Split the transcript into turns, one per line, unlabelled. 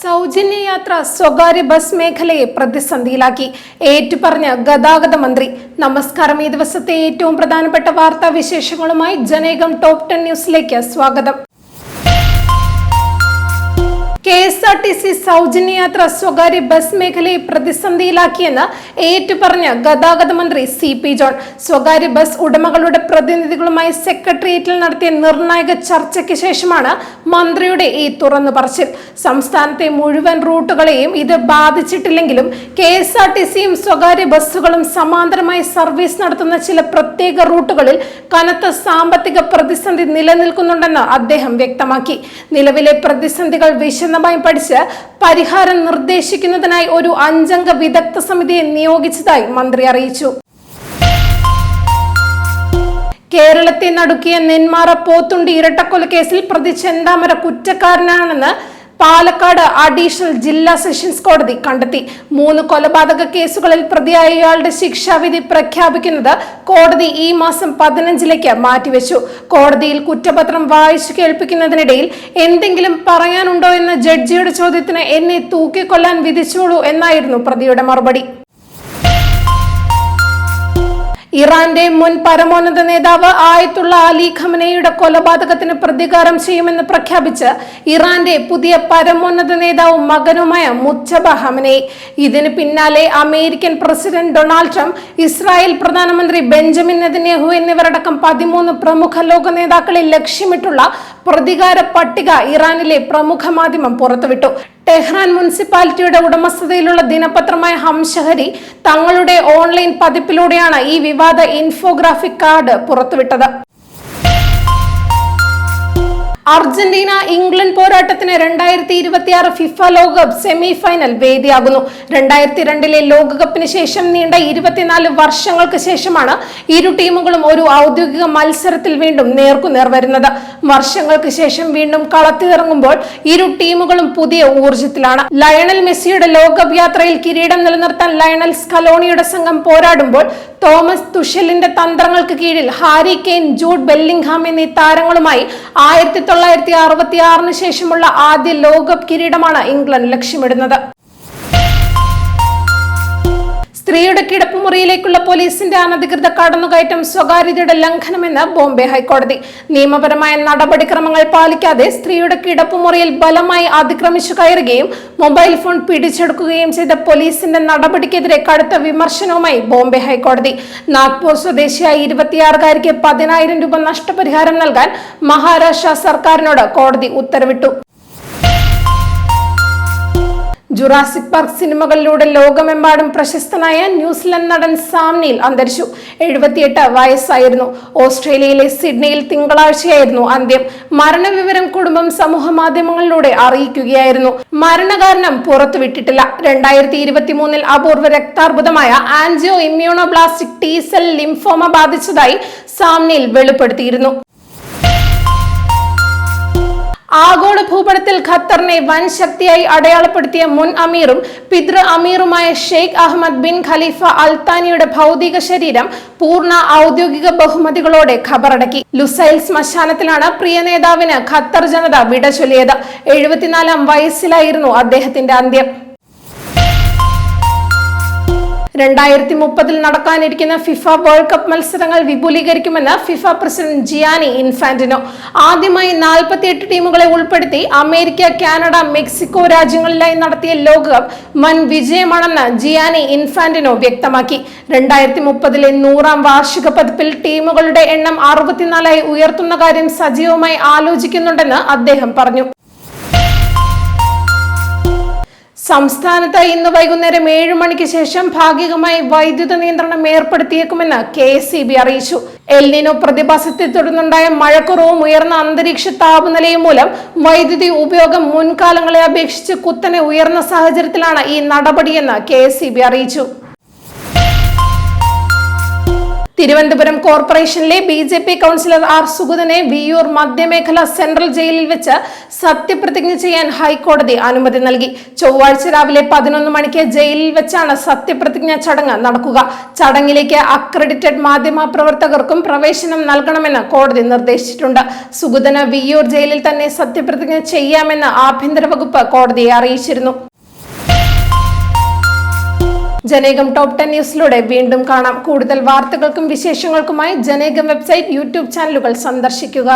സൗജന്യ യാത്ര സ്വകാര്യ ബസ് മേഖലയെ പ്രതിസന്ധിയിലാക്കി ഏറ്റുപറഞ്ഞ ഗതാഗത മന്ത്രി. നമസ്കാരം. ഈ ദിവസത്തെ ഏറ്റവും പ്രധാനപ്പെട്ട വാർത്താ വിശേഷങ്ങളുമായി ജനേകം ടോപ്പ് 10 ന്യൂസിലേക്ക് സ്വാഗതം. KSRTC സൗജന്യ യാത്ര സ്വകാര്യ ബസ് മേഖലയെ പ്രതിസന്ധിയിലാക്കിയെന്ന് ഏറ്റുപറഞ്ഞ ഗതാഗത മന്ത്രി CP ജോൺ. സ്വകാര്യ ബസ് ഉടമകളുടെ പ്രതിനിധികളുമായി സെക്രട്ടേറിയറ്റിൽ നടത്തിയ നിർണായക ചർച്ചയ്ക്ക് ശേഷമാണ് മന്ത്രിയുടെ ഈ തുറന്നു പറച്ചിൽ. സംസ്ഥാനത്തെ മുഴുവൻ റൂട്ടുകളെയും ഇത് ബാധിച്ചിട്ടില്ലെങ്കിലും KSRTCയും സ്വകാര്യ ബസ്സുകളും സമാന്തരമായി സർവീസ് നടത്തുന്ന ചില പ്രത്യേക റൂട്ടുകളിൽ കനത്ത സാമ്പത്തിക പ്രതിസന്ധി നിലനിൽക്കുന്നുണ്ടെന്ന് അദ്ദേഹം വ്യക്തമാക്കി. നിലവിലെ പ്രതിസന്ധികൾ വിശദമായി പഠിച്ച് പരിഹാരം നിർദ്ദേശിക്കുന്നതിനായി ഒരു 5 അംഗ വിദഗ്ധ സമിതിയെ നിയോഗിച്ചതായി മന്ത്രി അറിയിച്ചു. കേരളത്തെ നടുക്കിയ നെന്മാറ പോത്തുണ്ടി ഇരട്ടക്കൊലക്കേസിൽ പ്രതി ചെന്താമര കുറ്റക്കാരനാണെന്ന് പാലക്കാട് അഡീഷണൽ ജില്ലാ സെഷൻസ് കോടതി കണ്ടെത്തി. 3 കൊലപാതക കേസുകളിൽ പ്രതിയായ ഇയാളുടെ ശിക്ഷാവിധി പ്രഖ്യാപിക്കുന്നത് കോടതി ഈ മാസം 15-ലേക്ക് മാറ്റിവെച്ചു. കോടതിയിൽ കുറ്റപത്രം വായിച്ചു കേൾപ്പിക്കുന്നതിനിടയിൽ എന്തെങ്കിലും പറയാനുണ്ടോ എന്ന ജഡ്ജിയുടെ ചോദ്യത്തിന് എന്നെ തൂക്കിക്കൊല്ലാൻ വിധിച്ചോളൂ എന്നായിരുന്നു പ്രതിയുടെ മറുപടി. ഇറാന്റെ മുൻ പരമോന്നത നേതാവ് ആയത്തുള്ള അലി ഖമനയുടെ കൊലപാതകത്തിന് പ്രതികാരം ചെയ്യുമെന്ന് പ്രഖ്യാപിച്ച് ഇറാന്റെ പുതിയ പരമോന്നത നേതാവും മകനുമായ മുജ്തബ ഖമനയി. ഇതിന് പിന്നാലെ American president Donald Trump, Israel പ്രധാനമന്ത്രി ബെഞ്ചമിൻ നെതന്യാഹു എന്നിവരടക്കം 13 പ്രമുഖ ലോക നേതാക്കളെ ലക്ഷ്യമിട്ടുള്ള പ്രതികാര പട്ടിക ഇറാനിലെ പ്രമുഖ മാധ്യമം പുറത്തുവിട്ടു. ടെഹ്റാൻ മുനിസിപ്പാലിറ്റിയുടെ ഉടമസ്ഥതയിലുള്ള ദിനപത്രമായ ഹംശഹരി തങ്ങളുടെ ഓൺലൈൻ പതിപ്പിലൂടെയാണ് ഈ വിവാദ ഇൻഫോഗ്രാഫിക് കാർഡ് പുറത്തുവിട്ടത്. അർജന്റീന ഇംഗ്ലണ്ട് പോരാട്ടത്തിന് 2026 ഫിഫ ലോകകപ്പ് സെമി ഫൈനൽ വേദിയാകുന്നു. 2002-ലെ ലോകകപ്പിന് ശേഷം നീണ്ട 24 വർഷങ്ങൾക്ക് ശേഷമാണ് ഇരു ടീമുകളും ഒരു ഔദ്യോഗിക മത്സരത്തിൽ വീണ്ടും നേർക്കുനേർ വരുന്നത്. വർഷങ്ങൾക്ക് ശേഷം വീണ്ടും കളത്തിലിറങ്ങുമ്പോൾ ഇരു ടീമുകളും പുതിയ ഊർജത്തിലാണ്. ലയണൽ മെസ്സിയുടെ ലോകകപ്പ് യാത്രയിൽ കിരീടം നിലനിർത്താൻ ലയണൽ സ്കലോണിയുടെ സംഘം പോരാടുമ്പോൾ തോമസ് തുഷലിന്റെ തന്ത്രങ്ങൾക്ക് കീഴിൽ ഹാരി കെയ്ൻ, ജൂഡ് ബെല്ലിംഗ്ഹാം എന്നീ താരങ്ങളുമായി 1966 ശേഷമുള്ള ആദ്യ ലോകകപ്പ് കിരീടമാണ് ഇംഗ്ലണ്ട് ലക്ഷ്യമിടുന്നത്. സ്ത്രീയുടെ കിടപ്പുമുറിയിലേക്കുള്ള പോലീസിന്റെ അനധികൃത കടന്നുകയറ്റം സ്വകാര്യതയുടെ ലംഘനമെന്ന് ബോംബെ ഹൈക്കോടതി. നിയമപരമായ നടപടിക്രമങ്ങൾ പാലിക്കാതെ സ്ത്രീയുടെ കിടപ്പുമുറിയിൽ ബലമായി അതിക്രമിച്ചു കയറുകയും മൊബൈൽ ഫോൺ പിടിച്ചെടുക്കുകയും ചെയ്ത പോലീസിന്റെ നടപടിക്കെതിരെ കടുത്ത വിമർശനവുമായി ബോംബെ ഹൈക്കോടതി. നാഗ്പൂർ സ്വദേശിയായ 26-കാരിക്ക് 10,000 രൂപ നഷ്ടപരിഹാരം നൽകാൻ മഹാരാഷ്ട്ര സർക്കാരിനോട് കോടതി ഉത്തരവിട്ടു. ജുറാസിക് പാർക്ക് സിനിമകളിലൂടെ ലോകമെമ്പാടും പ്രശസ്തനായ ന്യൂസിലൻഡ് നടൻ സാം നീൽ അന്തരിച്ചു. 78 വയസ്സായിരുന്നു. ഓസ്ട്രേലിയയിലെ സിഡ്നിയിൽ തിങ്കളാഴ്ചയായിരുന്നു അന്ത്യം. മരണവിവരം കുടുംബം സമൂഹ മാധ്യമങ്ങളിലൂടെ അറിയിക്കുകയായിരുന്നു. മരണകാരണം പുറത്തുവിട്ടിട്ടില്ല. 2023-ൽ അപൂർവ രക്താർബുദമായ ആൻജിയോ ഇമ്മ്യൂണോബ്ലാസ്റ്റിക് T-സെൽ ലിംഫോമ ബാധിച്ചതായി സാം നീൽ വെളിപ്പെടുത്തിയിരുന്നു. ആഗോള ഭൂപടത്തിൽ ഖത്തറിനെ വൻ ശക്തിയായി അടയാളപ്പെടുത്തിയ മുൻ അമീറും പിതൃ അമീറുമായ ഷെയ്ഖ് അഹമ്മദ് ബിൻ ഖലീഫ അൽത്താനിയുടെ ഭൗതിക ശരീരം പൂർണ്ണ ഔദ്യോഗിക ബഹുമതികളോടെ ഖബറടക്കി. ലുസൈൽ ശ്മശാനത്തിലാണ് പ്രിയ നേതാവിന് ഖത്തർ ജനത വിട ചൊല്ലിയത്. 74-ാം വയസ്സിലായിരുന്നു അദ്ദേഹത്തിന്റെ അന്ത്യം. 2030-ൽ നടക്കാനിരിക്കുന്ന ഫിഫ വേൾഡ് കപ്പ് മത്സരങ്ങൾ വിപുലീകരിക്കുമെന്ന് ഫിഫ പ്രസിഡന്റ് ജിയാനി ഇൻഫാന്റിനോ. ആദ്യമായി 48 ടീമുകളെ ഉൾപ്പെടുത്തി അമേരിക്ക, കാനഡ, മെക്സിക്കോ രാജ്യങ്ങളിലായി നടത്തിയ ലോകകപ്പ് വൻ വിജയമാണെന്ന് ജിയാനി ഇൻഫാന്റിനോ വ്യക്തമാക്കി. 2030-ലെ 100-ാം വാർഷിക പതിപ്പിൽ ടീമുകളുടെ എണ്ണം 64-ആയി ഉയർത്തുന്ന കാര്യം സജീവമായി ആലോചിക്കുന്നുണ്ടെന്ന് അദ്ദേഹം പറഞ്ഞു. സംസ്ഥാനത്ത് ഇന്ന് വൈകുന്നേരം 7 മണിക്ക് ശേഷം ഭാഗികമായി വൈദ്യുത നിയന്ത്രണം ഏർപ്പെടുത്തിയേക്കുമെന്ന് KSEB അറിയിച്ചു. എൽനിനോ പ്രതിഭാസത്തെ തുടർന്നുണ്ടായ മഴക്കുറവും ഉയർന്ന അന്തരീക്ഷ താപനിലയും മൂലം വൈദ്യുതി ഉപയോഗം മുൻകാലങ്ങളെ അപേക്ഷിച്ച് കുത്തനെ ഉയർന്ന സാഹചര്യത്തിലാണ് ഈ നടപടിയെന്ന് KSEB അറിയിച്ചു. തിരുവനന്തപുരം കോർപ്പറേഷനിലെ BJP കൗൺസിലർ ആർ സുഗതനെ വിയ്യൂർ മധ്യമേഖല സെൻട്രൽ ജയിലിൽ വെച്ച് സത്യപ്രതിജ്ഞ ചെയ്യാൻ ഹൈക്കോടതി അനുമതി നൽകി. ചൊവ്വാഴ്ച രാവിലെ 11 മണിക്ക് ജയിലിൽ വെച്ചാണ് സത്യപ്രതിജ്ഞ ചടങ്ങ് നടക്കുക. ചടങ്ങിലേക്ക് അക്രഡിറ്റഡ് മാധ്യമ പ്രവർത്തകർക്കും പ്രവേശനം നൽകണമെന്ന് കോടതി നിർദ്ദേശിച്ചിട്ടുണ്ട്. സുഗതന് വിയ്യൂർ ജയിലിൽ തന്നെ സത്യപ്രതിജ്ഞ ചെയ്യാമെന്ന് ആഭ്യന്തര വകുപ്പ് കോടതിയെ അറിയിച്ചിരുന്നു. ജനേകം ടോപ്പ് 10 ന്യൂസിലൂടെ വീണ്ടും കാണാം. കൂടുതൽ വാർത്തകൾക്കും വിശേഷങ്ങൾക്കുമായി ജനേകം വെബ്സൈറ്റ്, യൂട്യൂബ് ചാനലുകൾ സന്ദർശിക്കുക.